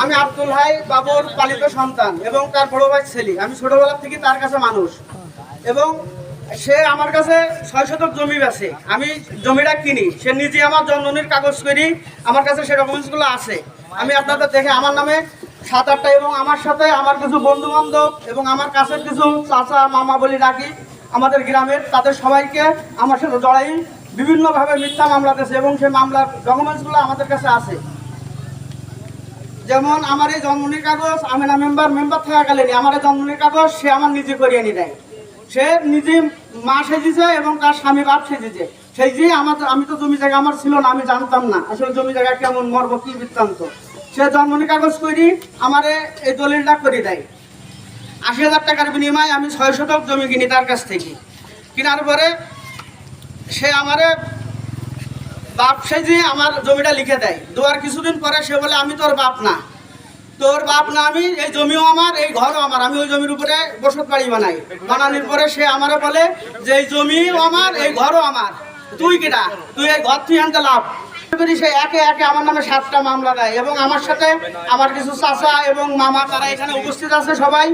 আমি আব্দুল হাই বাবুর পালিত সন্তান এবং তার বড় ভাই ছেলে। আমি ছোটবেলা থেকে তার কাছে মানুষ এবং সে আমার কাছে 6 শতক জমি বেচে। আমি জমিটা কিনি, সে নিজে আমার জন্মনির কাগজ করি, আমার কাছে সে ডকুমেন্টসগুলো আছে। আমি আপনাদের দেখে আমার নামে 7-8টা এবং আমার সাথে আমার কিছু বন্ধু বান্ধব এবং আমার কাছের কিছু চাচা মামা বলি ডাকি আমাদের গ্রামের, তাদের সবাইকে আমার সাথে জড়াই বিভিন্নভাবে মিথ্যা মামলা দিয়েছে এবং সেই মামলার ডকুমেন্টসগুলো আমাদের কাছে আছে। যেমন আমার এই জন্মনির কাগজ, আমি না মেম্বার থাকাকালীন আমার এই জন্মনির কাগজ সে আমার নিজে করিয়ে নিয়ে দেয়। সে নিজে মা সেজেছে এবং তার স্বামী বাপ সেজেছে। সেই যে আমি তো জমি জায়গা আমার ছিল না, আমি জানতাম না আসলে জমি জায়গা কেমন মর্ম কি বৃত্তান্ত। সে জন্মনির কাগজ করি আমারে এই দলিলটা করে দেয়। 80,000 টাকার বিনিময়ে আমি 6 শতক জমি কিনি তার কাছ থেকে। কেনার পরে সে আমারে বাপ সেজে আমার জমিটা লিখে দেয়। দেওয়ার কিছুদিন পরে সে বলে আমি তোর বাপ না, আমি, এই জমিও আমার, এই ঘরও আমার। আমি ওই জমির উপরে বসত বাড়ি বানানোর পরে সে আমারে বলে যে এই জমিও আমার, এই ঘরও আমার, তুই কেটা, তুই এই ঘর তুই আনতে লাভ। সে একে একে আমার নামে 7টা মামলা দেয় এবং আমার সাথে আমার কিছু চাচা এবং মামা তারা এখানে উপস্থিত আছে সবাই।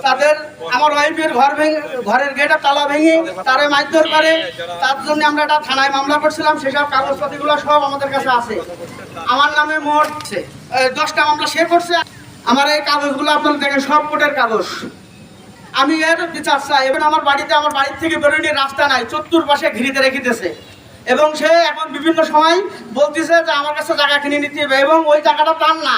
তাদের আমার ওয়াইফের ঘরের গেটের তালা ভেঙে তারা মারধর করে। তার জন্য আমরা একটা থানায় মামলা করছিলাম, সেসব কাগজপাতিগুলো সব আমাদের কাছে আছে। আমার নামে মোট 10টা মামলা সে করছে। আমার এই কাগজগুলো আপনারা দেখেন, সব কোর্টের কাগজ। আমি এর বিচার চাই। এবং আমার বাড়ির থেকে বেরোনোর রাস্তা নাই, চতুর্পাশে ঘিরিতে রেখে দিয়েছে এবং সে এখন বিভিন্ন সময় বলতেছে যে আমার কাছে জায়গা কিনে নিতে হবে এবং ওই জায়গাটা তার না।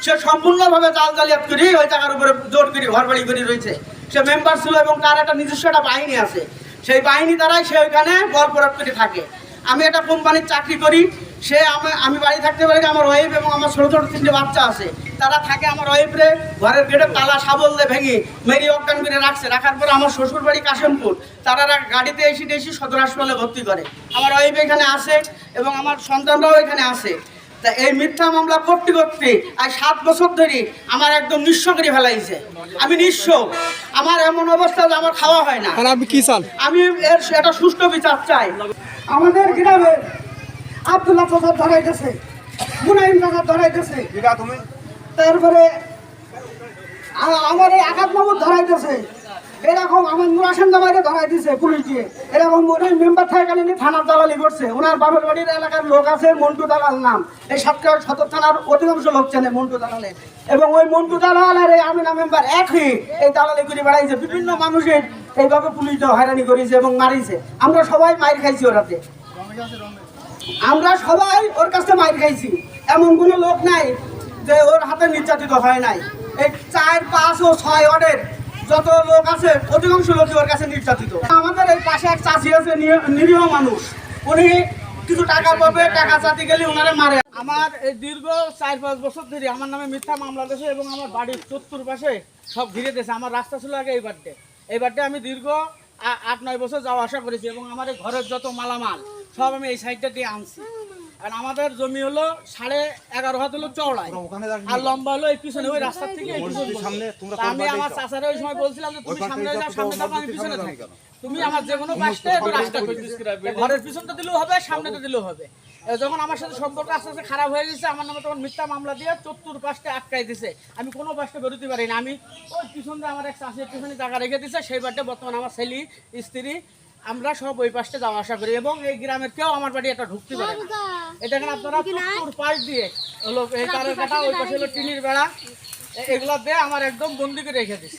সে সম্পূর্ণভাবে জালিয়াত করি ওই জায়গার উপরে জোর করি ঘর বাড়ি করে রয়েছে। সে মেম্বার ছিল এবং তার একটা নিজস্ব একটা বাহিনী আছে, সেই বাহিনী দ্বারাই সে ওইখানে বল প্রয়োগ করে থাকে। আমি একটা কোম্পানির চাকরি করি, সে আমি বাড়ি থাকতে পারি, আমার ওয়াইফ এবং আমার ছোটো ছোটো 3টে বাচ্চা আছে, তারা থাকে আমার ওয়াইফরে ঘরের গেটের তালা শাবল দিয়ে ভেঙে মেরি অজ্ঞান করে রাখার পর আমার শ্বশুর বাড়ি কাশিমপুর, তারা গাড়িতে এসে সদর হাসপাতালে ভর্তি করে। আমার ওয়াইফ এখানে আসে এবং আমার সন্তানরাও এখানে আসে। তা এই মিথ্যা মামলা করতে করতে আর 7 বছর ধরে আমার একদম নিঃস্ব করে ফেলাইছে। আমি নিঃস্ব, আমার এমন অবস্থা যে আমার খাওয়া হয় না। আমি এর একটা সুষ্ঠু বিচার চাই। আমাদের গ্রামে আব্দুল্লাহ চাচা ধরাইতেছে, মুনাইম চাচা ধরাইতেছে, তারপরে আমার এই আকাশ মাহমুদ ধরাইতেছে, এরকম আমার নুরাসেন জামাইকে ধরাই দিছে পুলিশ দিয়ে। এরকম মেম্বার থাকাকালীন থানার দালালি করছে। ওনার বাবার বাড়ির এলাকার লোক আছে মন্টু দালাল নাম, এই সাতক্ষীরা সদর থানার অধিকাংশ লোক চেনে মন্টু দালালে। এবং ওই মন্টু দালাল আর এই আমিনা মেম্বার একই এই দালালি করে বেড়াইছে। বিভিন্ন মানুষের এইভাবে পুলিশ হয়রানি করেছে এবং মারিছে। আমরা সবাই মাইর খাইছি ওরাতে, আমরা সবাই ওর কাছে মাইর খাইছি। এমন কোনো লোক নাই যে ওর হাতে নির্যাতিত হয় নাই। এই 4, 5 ও 6 ওয়ার্ডের যত লোক আছে অধিকাংশ লোকই ওর কাছে নির্যাতিত। আমাদের এই পাশে এক চাষি আছে, নিরীহ মানুষ, উনি কিছু টাকা পাবে, টাকা চাতে গেলে ওনারে মারে। আমার এই দীর্ঘ 4-5 বছর ধরে আমার নামে মিথ্যা মামলা দিয়েছে এবং আমার বাড়ির চতুর্পাশে সব ঘিরে দিয়েছে। আমার রাস্তা ছিল আগে এই বাড়িতে আমি দীর্ঘ 8-9 বছর যাওয়া আসা করেছি এবং আমার ঘরের যত মালামাল সব আমি এই সাইডটা দিয়ে আনছি। আর আমাদের জমি হলো 11.5 হাত হলো চওড়ায় আর লম্বা হলো এই পিছনে, ওই রাস্তা থেকে আমি আমার চাচারে ওই সময় বলছিলাম যে তুমি সামনে যাও, সামনে যাও, আমি পিছনে থাকি, তুমি আমার যে কোনো পাশে রাস্তা করে ঘরের পিছনটা দিলেও হবে, সামনেটা দিলেও হবে। যখন আমার সাথে সম্পর্ক আস্তে আস্তে খারাপ হয়ে গেছে, আমার নামে তখন মিথ্যা মামলা দিয়ে চতুর্পাশে আটকাই দিছে। আমি কোনো পাশে বেরোতে পারি না। আমি ওই পিছন দিয়ে আমার এক চাষির পিছনে জায়গা রেখে দিছে, সেই বাড়িতে বর্তমানে আমার ছেলে স্ত্রী আমরা সব ওই পাশে যাওয়া আসা করি এবং এই গ্রামের কেউ আমার বাড়ি একটা ঢুকতে পারে না। এটা এখানে আপনারা চতুর পাশ দিয়ে হলো এই তারের কাটা, ওই পাশে হলো টিনের বেড়া, এগুলো দিয়ে আমার একদম বন্দি করে রেখে দিচ্ছে।